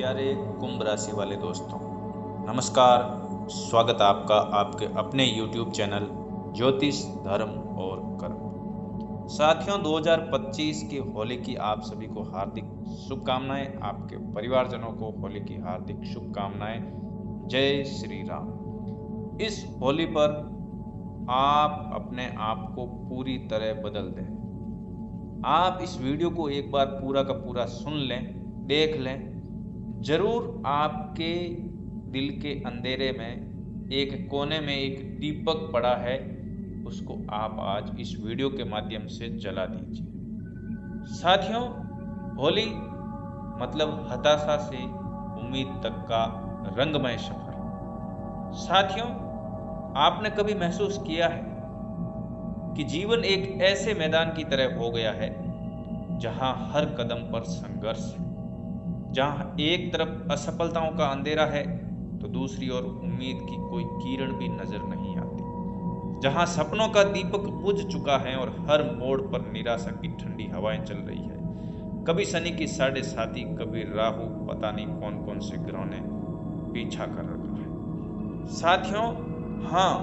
प्यारे कुंभ राशि वाले दोस्तों, नमस्कार। स्वागत आपका आपके अपने YouTube चैनल ज्योतिष धर्म और कर्म। साथियों, 2025 की होली की आप सभी को हार्दिक शुभकामनाएं। आपके परिवारजनों को होली की हार्दिक शुभकामनाएं। जय श्री राम। इस होली पर आप अपने आप को पूरी तरह बदल दें। आप इस वीडियो को एक बार पूरा का पूरा सुन लें, देख लें। जरूर आपके दिल के अंधेरे में एक कोने में एक दीपक पड़ा है, उसको आप आज इस वीडियो के माध्यम से जला दीजिए। साथियों, होली मतलब हताशा से उम्मीद तक का रंगमय सफर। साथियों, आपने कभी महसूस किया है कि जीवन एक ऐसे मैदान की तरह हो गया है जहां हर कदम पर संघर्ष है, जहां एक तरफ असफलताओं का अंधेरा है तो दूसरी ओर उम्मीद की कोई किरण भी नजर नहीं आती, जहां सपनों का दीपक बुझ चुका है और हर मोड़ पर निराशा की ठंडी हवाएं चल रही है। कभी शनि की 7.5, कभी राहु, पता नहीं कौन कौन से ग्रहों ने पीछा कर रखा है। साथियों, हाँ,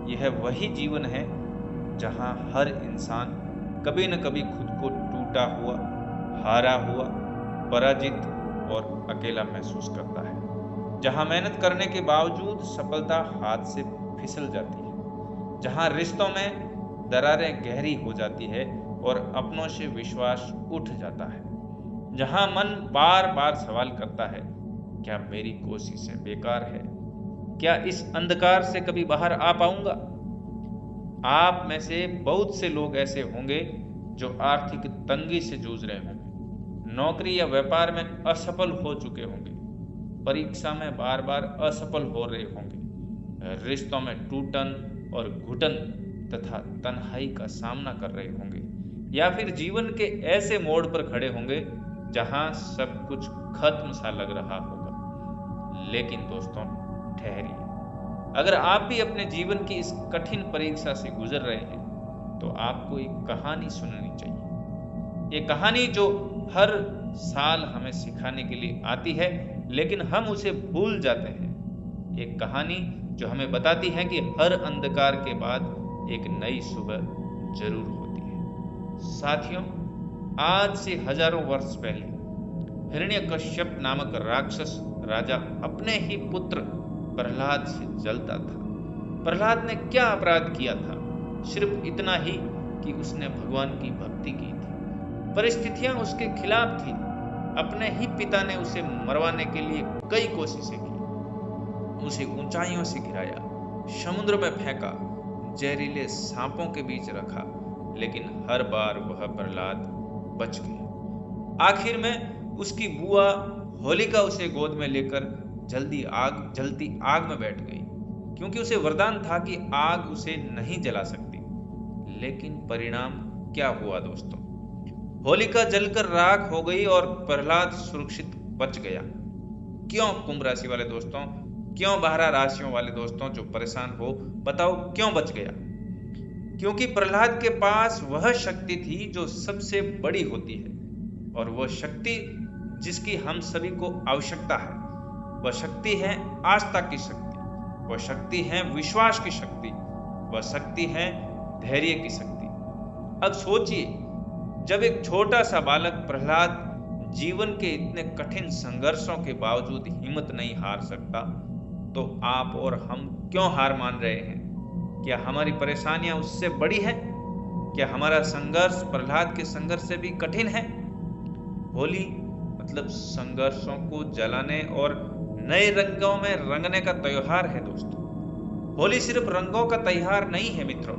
यह वही जीवन है जहां हर इंसान कभी न कभी खुद को टूटा हुआ, हारा हुआ, पराजित और अकेला महसूस करता है, जहां मेहनत करने के बावजूद सफलता हाथ से फिसल जाती है, जहां रिश्तों में दरारें गहरी हो जाती है और अपनों से विश्वास उठ जाता है, जहां मन बार बार सवाल करता है, क्या मेरी कोशिशें बेकार है? क्या इस अंधकार से कभी बाहर आ पाऊंगा? आप में से बहुत से लोग ऐसे होंगे जो आर्थिक तंगी से जूझ रहे होंगे, नौकरी या व्यापार में असफल हो चुके होंगे, परीक्षा में बार बार असफल हो रहे होंगे, रिश्तों में टूटन और घुटन तथा तन्हाई का सामना कर रहे होंगे, या फिर जीवन के ऐसे मोड़ पर खड़े होंगे जहां सब कुछ खत्म सा लग रहा होगा। लेकिन दोस्तों, ठहरिए। अगर आप भी अपने जीवन की इस कठिन परीक्षा से गुजर रहे हैं तो आपको एक कहानी सुननी चाहिए। ये कहानी जो हर साल हमें सिखाने के लिए आती है लेकिन हम उसे भूल जाते हैं। एक कहानी जो हमें बताती है कि हर अंधकार के बाद एक नई सुबह जरूर होती है। साथियों, आज से हजारों वर्ष पहले हिरण्यकश्यप नामक राक्षस राजा अपने ही पुत्र प्रहलाद से जलता था। प्रहलाद ने क्या अपराध किया था? सिर्फ इतना ही कि उसने भगवान की भक्ति की थी। परिस्थितियां उसके खिलाफ थी। अपने ही पिता ने उसे मरवाने के लिए कई कोशिशें की, उसे ऊंचाइयों से गिराया, समुद्र में फेंका, जहरीले सांपों के बीच रखा, लेकिन हर बार वह प्रहलाद बच गया। आखिर में उसकी बुआ होलिका उसे गोद में लेकर जल्दी जलती आग में बैठ गई, क्योंकि उसे वरदान था कि आग उसे नहीं जला सकती। लेकिन परिणाम क्या हुआ दोस्तों? होलिका जलकर राख हो गई और प्रहलाद सुरक्षित बच गया। क्यों कुंभ राशि वाले दोस्तों, क्यों 12 राशियों वाले दोस्तों जो परेशान हो, बताओ क्यों बच गया? क्योंकि प्रहलाद के पास वह शक्ति थी जो सबसे बड़ी होती है, और वह शक्ति जिसकी हम सभी को आवश्यकता है। वह शक्ति है आस्था की शक्ति, वह शक्ति है विश्वास की शक्ति, वह शक्ति है धैर्य की शक्ति। अब सोचिए, जब एक छोटा सा बालक प्रहलाद जीवन के इतने कठिन संघर्षों के बावजूद हिम्मत नहीं हार सकता, तो आप और हम क्यों हार मान रहे हैं? क्या हमारी परेशानियां उससे बड़ी हैं? क्या हमारा संघर्ष प्रहलाद के संघर्ष से भी कठिन है? होली मतलब संघर्षों को जलाने और नए रंगों में रंगने का त्योहार है दोस्तों। होली सिर्फ रंगों का त्योहार नहीं है मित्रों,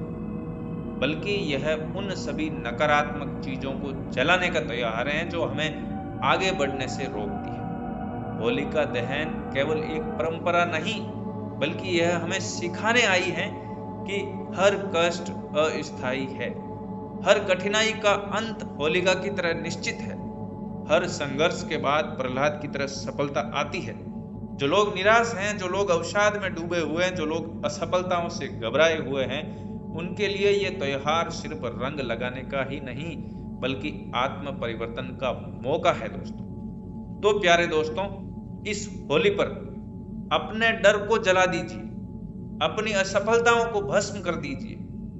बल्कि यह उन सभी नकारात्मक चीजों को जलाने का त्योहार है जो हमें आगे बढ़ने से रोकती है। होली का दहन केवल एक परंपरा नहीं, बल्कि यह हमें सिखाने आई है कि हर कष्ट अस्थायी है, हर कठिनाई का अंत होलिका की तरह निश्चित है, हर संघर्ष के बाद प्रहलाद की तरह सफलता आती है। जो लोग निराश हैं, जो लोग अवसाद में डूबे हुए हैं, जो लोग असफलताओं से घबराए हुए हैं, उनके लिए ये त्योहार सिर्फ रंग लगाने का ही नहीं, बल्कि आत्म परिवर्तन का मौका है दोस्तों। तो प्यारे दोस्तों, इस होली पर अपने डर को जला दीजिए, अपनी असफलताओं को भस्म कर दीजिए,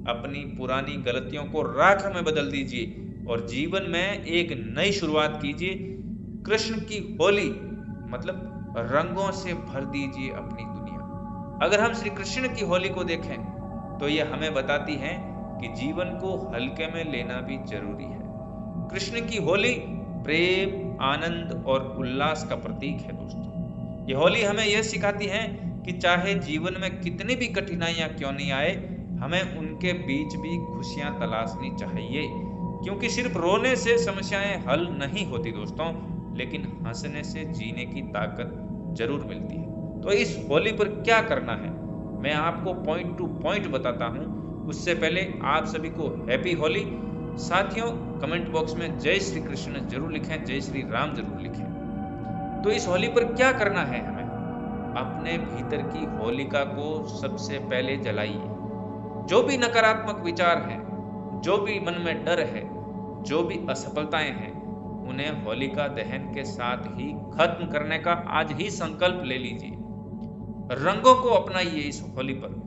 अपनी पुरानी गलतियों को राख में बदल दीजिए और जीवन में एक नई शुरुआत कीजिए। कृष्ण की होली मतलब रंगों से भर दीजिए अपनी दुनिया। अगर हम श्री कृष्ण की होली को देखें तो यह हमें बताती है कि जीवन को हल्के में लेना भी जरूरी है। कृष्ण की होली प्रेम, आनंद और उल्लास का प्रतीक है दोस्तों। यह होली हमें यह सिखाती है कि चाहे जीवन में कितनी भी कठिनाइयां क्यों नहीं आए, हमें उनके बीच भी खुशियां तलाशनी चाहिए, क्योंकि सिर्फ रोने से समस्याएं हल नहीं होती दोस्तों, लेकिन हंसने से जीने की ताकत जरूर मिलती है। तो इस होली पर क्या करना है मैं आपको पॉइंट टू पॉइंट बताता हूं। उससे पहले आप सभी को हैप्पी होली। साथियों, कमेंट बॉक्स में जय श्री कृष्ण जरूर लिखें, जय श्री राम जरूर लिखें। तो इस होली पर क्या करना है हमें? अपने भीतर की होलिका को सबसे पहले जलाइए। जो भी नकारात्मक विचार हैं, जो भी मन में डर है, जो भी असफलताएं हैं, उन्हें होलिका दहन के साथ ही खत्म करने का आज ही संकल्प ले लीजिए। रंगों को अपनाइए इस होली पर।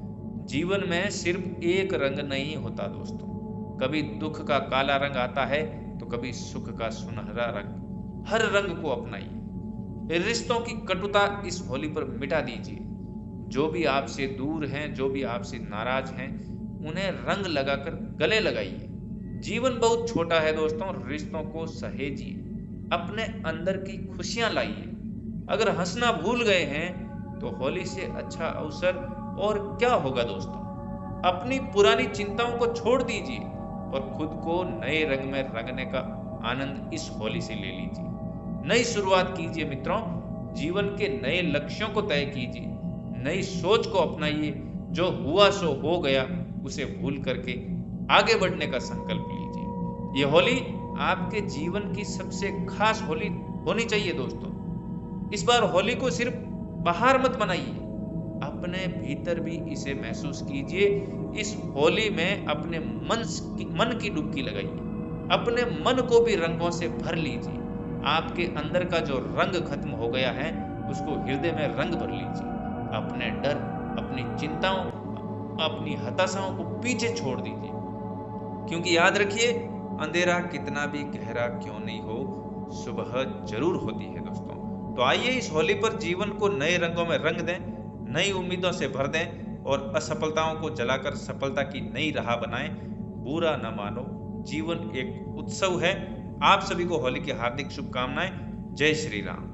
जीवन में सिर्फ एक रंग नहीं होता दोस्तों, कभी दुख का काला रंग आता है तो कभी सुख का सुनहरा रंग। हर रंग को अपनाइए। रिश्तों की कटुता इस होली पर मिटा दीजिए। जो भी आपसे दूर हैं, जो भी आपसे नाराज हैं, उन्हें रंग लगाकर गले लगाइए। जीवन बहुत छोटा है दोस्तों, रिश्तों को सहेजिए, अपने अंदर की खुशियां लाइए। अगर हंसना भूल गए हैं तो होली से अच्छा अवसर और क्या होगा दोस्तों। अपनी पुरानी चिंताओं को छोड़ दीजिए और खुद को नए रंग में रंगने का आनंद इस होली से ले लीजिए। नई शुरुआत कीजिए मित्रों, जीवन के नए लक्ष्यों को तय कीजिए, नई सोच को अपनाइए। जो हुआ सो हो गया, उसे भूल करके आगे बढ़ने का संकल्प लीजिए। ये होली आपके जीवन की सबसे खास होली होनी चाहिए दोस्तों। इस बार होली को सिर्फ बाहर मत मनाइए, अपने भीतर भी इसे महसूस कीजिए। इस होली में अपने मन की डुबकी लगाइए, अपने मन को भी रंगों से भर लीजिए। आपके अंदर का जो रंग खत्म हो गया है, उसको हृदय में रंग भर लीजिए। अपने डर, अपनी चिंताओं, अपनी हताशाओं को पीछे छोड़ दीजिए, क्योंकि याद रखिए, अंधेरा कितना भी गहरा क्यों नहीं हो, सुबह जरूर होती है दोस्तों। तो आइए इस होली पर जीवन को नए रंगों में रंग दें, नई उम्मीदों से भर दें और असफलताओं को जलाकर सफलता की नई राह बनाएं। बुरा न मानो, जीवन एक उत्सव है। आप सभी को होली की हार्दिक शुभकामनाएं। जय श्री राम।